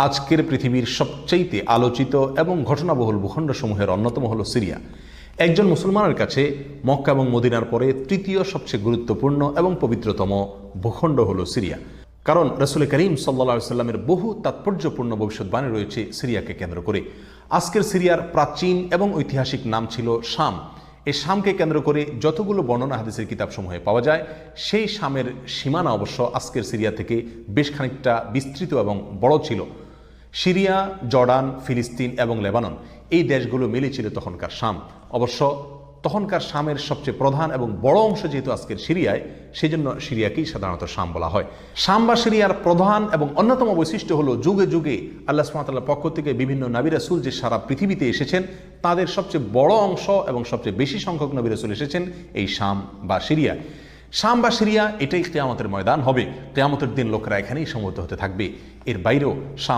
আজকের পৃথিবীর সবচাইতে আলোচিত এবং ঘটনাবহুল ভূখণ্ডসমূহের অন্যতম হলো সিরিয়া। একজন মুসলমানের কাছে মক্কা এবং মদিনার পরে তৃতীয় সবচেয়ে গুরুত্বপূর্ণ এবং পবিত্রতম ভূখণ্ড হলো সিরিয়া। কারণ রাসূল করিম সাল্লাল্লাহু আলাইহি সাল্লামের বহু তাৎপর্যপূর্ণ ভবিষ্যৎবাণী রয়েছে সিরিয়াকে কেন্দ্র করে। আজকের সিরিয়ার প্রাচীন এবং ঐতিহাসিক নাম ছিল শাম। এই শামকে কেন্দ্র করে যতগুলো বর্ণনা হাদিসের কিতাবসমূহে পাওয়া যায়, সেই শামের সীমানা অবশ্য আজকের সিরিয়া থেকে বেশ খানিকটা বিস্তৃত এবং বড় ছিল। সিরিয়া, জর্ডান, ফিলিস্তিন এবং লেবানন এই দেশগুলো মিলে ছিল তখনকার শাম। অবশ্য তখনকার শামের সবচেয়ে প্রধান এবং বড় অংশ যেহেতু আজকের সিরিয়ায়, সেই জন্য সিরিয়াকেই সাধারণত শাম বলা হয়। শাম বা সিরিয়ার প্রধান এবং অন্যতম বৈশিষ্ট্য হলো যুগে যুগে আল্লাহ সুবহানাহু ওয়া তাআলার পক্ষ থেকে বিভিন্ন নবী রাসূল যে সারা পৃথিবীতে এসেছেন, তাদের সবচেয়ে বড় অংশ এবং সবচেয়ে বেশি সংখ্যক নবী রাসূল এসেছেন এই শাম বা সিরিয়া। শাম বা সিরিয়া এটাই কিয়ামতের ময়দান হবে। কিয়ামতের দিন লোকেরা এখানেই সমবেত হতে থাকবে। এর বাইরেও শাম